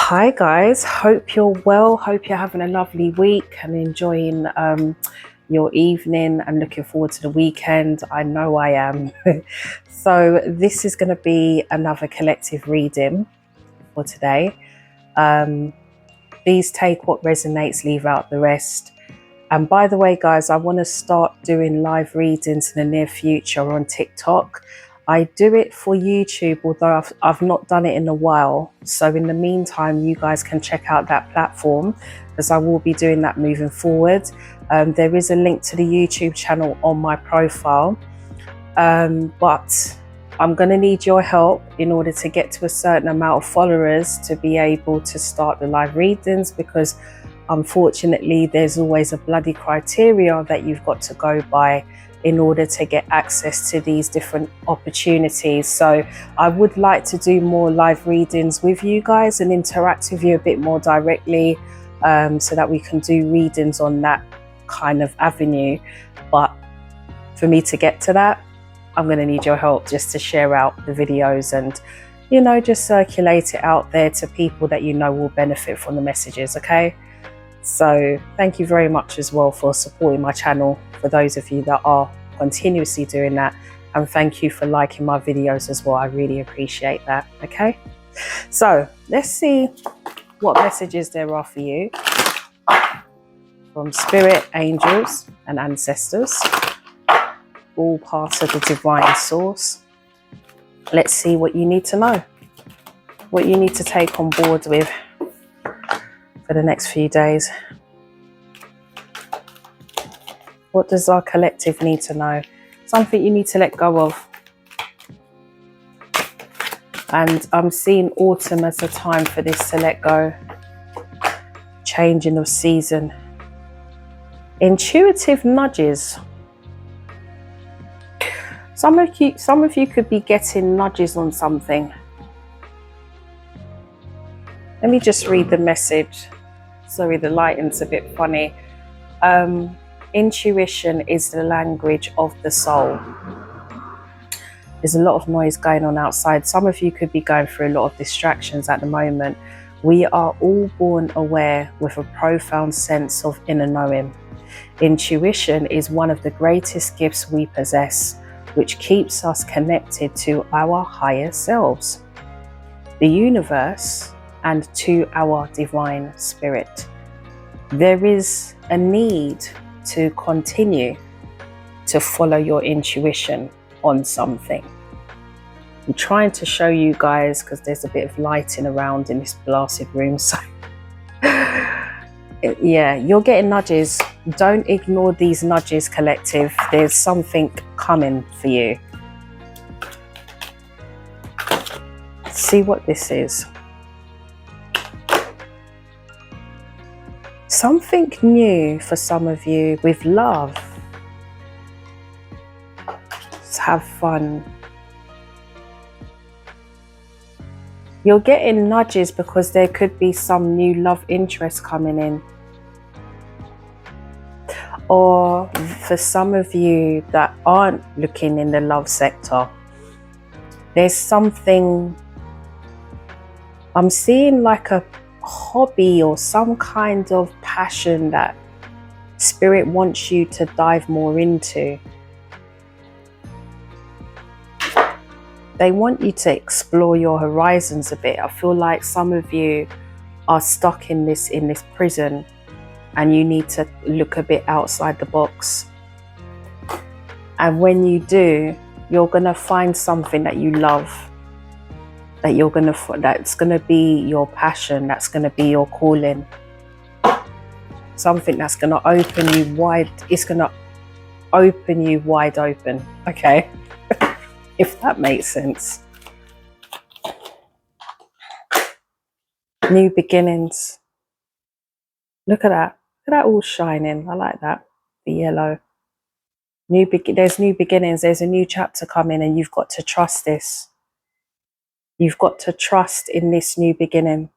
Hi guys, hope you're well. Hope you're having a lovely week and enjoying your evening and looking forward to the weekend. I know I am. So this is going to be another collective reading for today. Please take what resonates, leave out the rest. And by the way, guys, I want to start doing live readings in the near future on TikTok. I do it for YouTube, although I've not done it in a while. So in the meantime, you guys can check out that platform because I will be doing that moving forward. There is a link to the YouTube channel on my profile. But I'm going to need your help in order to get to a certain amount of followers to be able to start the live readings, because unfortunately there's always a bloody criteria that you've got to go by in order to get access to these different opportunities. So I would like to do more live readings with you guys and interact with you a bit more directly, so that we can do readings on that kind of avenue. But for me to get to that, I'm going to need your help just to share out the videos and, you know, just circulate it out there to people that you know will benefit from the messages, okay? So thank you very much as well for supporting my channel, for those of you that are continuously doing that, and thank you for liking my videos as well. I really appreciate that. Okay, so let's see what messages there are for you from spirit, angels and ancestors, all parts of the divine source. Let's see what you need to know, what you need to take on board with for the next few days. What does our collective need to know? Something you need to let go of. And I'm seeing autumn as a time for this to let go. Changing of season. Intuitive nudges. Some of you could be getting nudges on something. Let me just read the message. Sorry, the lighting's a bit funny. Intuition is the language of the soul. There's a lot of noise going on outside. Some of you could be going through a lot of distractions at the moment. We are all born aware with a profound sense of inner knowing. Intuition is one of the greatest gifts we possess, which keeps us connected to our higher selves, the universe, and to our divine spirit. There is a need to continue to follow your intuition on something. I'm trying to show you guys because there's a bit of lighting around in this blasted room, so yeah, you're getting nudges. Don't ignore these nudges, collective. There's something coming for you. Let's see what this is. Something new for some of you with love. Let's have fun. You're getting nudges because there could be some new love interest coming in. Or for some of you that aren't looking in the love sector, there's something, I'm seeing like a hobby or some kind of passion that spirit wants you to dive more into. They want you to explore your horizons a bit. I feel like some of you are stuck in this prison and you need to look a bit outside the box. And when you do, you're gonna find something that you love, that's gonna be your passion, that's gonna be your calling. Something that's gonna open you wide. It's gonna open you wide open. Okay, if that makes sense. New beginnings. Look at that. Look at that all shining. I like that. The yellow. There's new beginnings. There's a new chapter coming, and you've got to trust this. You've got to trust in this new beginning,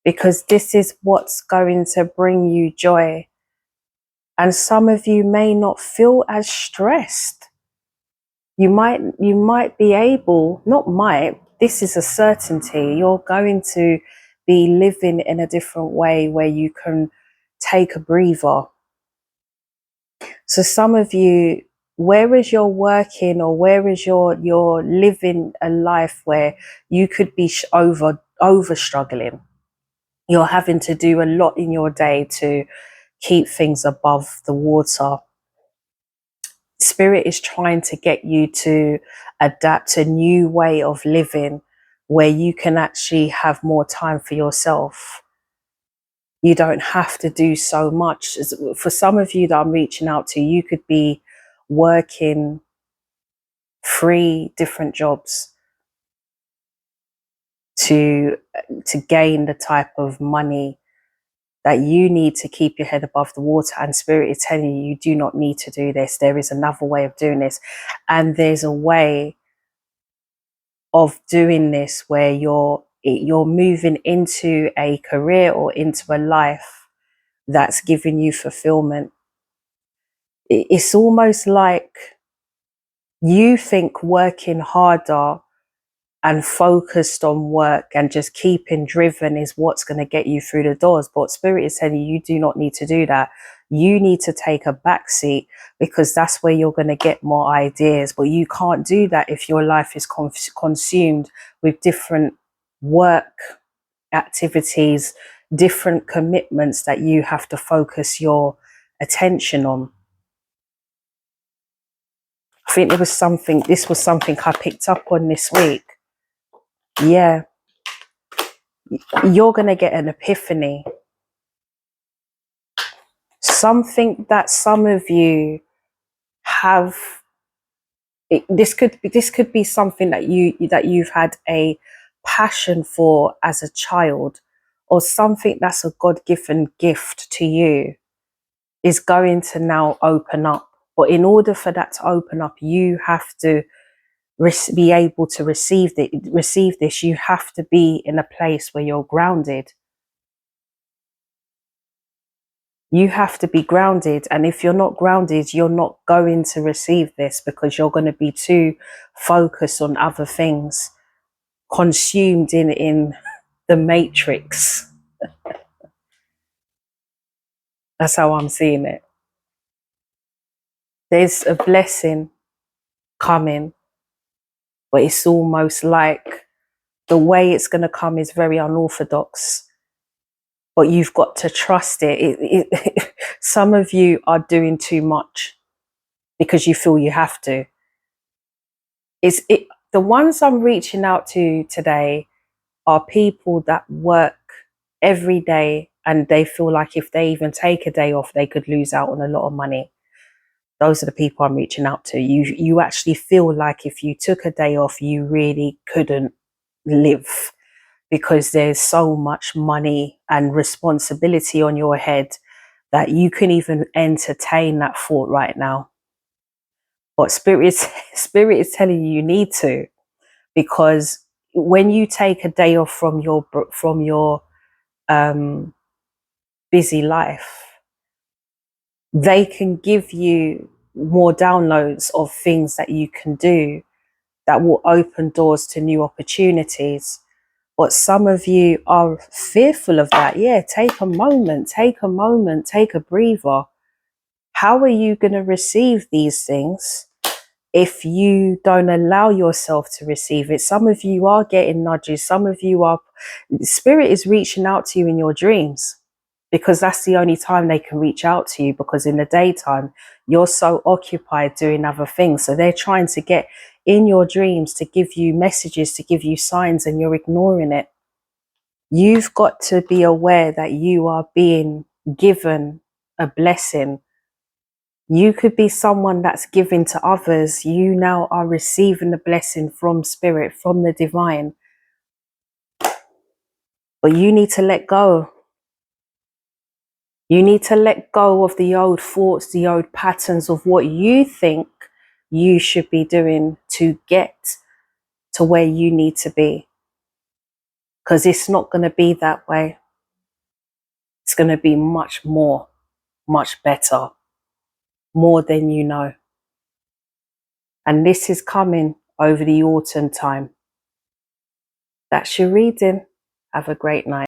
because this is what's going to bring you joy. And some of you may not feel as stressed. You might be able, not might, this is a certainty. You're going to be living in a different way where you can take a breather. So some of you, whereas you're working, or whereas you're living a life where you could be over struggling, you're having to do a lot in your day to keep things above the water. Spirit is trying to get you to adapt a new way of living where you can actually have more time for yourself. You don't have to do so much. For some of you that I'm reaching out to, you could be working 3 different jobs to gain the type of money that you need to keep your head above the water. And Spirit is telling you, you do not need to do this. There is another way of doing this. And there's a way of doing this where you're moving into a career or into a life that's giving you fulfillment. It's almost like you think working harder and focused on work and just keeping driven is what's going to get you through the doors. But Spirit is telling you, you do not need to do that. You need to take a back seat, because that's where you're going to get more ideas. But you can't do that if your life is consumed with different work activities, different commitments that you have to focus your attention on. I think this was something I picked up on this week. Yeah, you're going to get an epiphany. Something that some of you have, this could be something that you've had a passion for as a child, or something that's a God-given gift to you is going to now open up. But in order for that to open up, you have to be able to receive this. You have to be in a place where you're grounded. You have to be grounded. And if you're not grounded, you're not going to receive this, because you're going to be too focused on other things, consumed in the matrix. That's how I'm seeing it. There's a blessing coming, but it's almost like the way it's going to come is very unorthodox. But you've got to trust it. Some of you are doing too much because you feel you have to. The ones I'm reaching out to today are people that work every day, and they feel like if they even take a day off, they could lose out on a lot of money. Those are the people I'm reaching out to. You actually feel like if you took a day off, you really couldn't live, because there's so much money and responsibility on your head that you can even entertain that thought right now. But spirit is telling you need to, because when you take a day off from your busy life, they can give you more downloads of things that you can do that will open doors to new opportunities. But some of you are fearful of that. Yeah, take a moment, take a breather. How are you going to receive these things if you don't allow yourself to receive it? Some of you are getting nudges. Some of you are, Spirit is reaching out to you in your dreams, because that's the only time they can reach out to you, because in the daytime, you're so occupied doing other things. So they're trying to get in your dreams to give you messages, to give you signs, and you're ignoring it. You've got to be aware that you are being given a blessing. You could be someone that's giving to others. You now are receiving the blessing from Spirit, from the divine. But you need to let go. You need to let go of the old thoughts, the old patterns of what you think you should be doing to get to where you need to be. Because it's not going to be that way. It's going to be much more, much better, more than you know. And this is coming over the autumn time. That's your reading. Have a great night.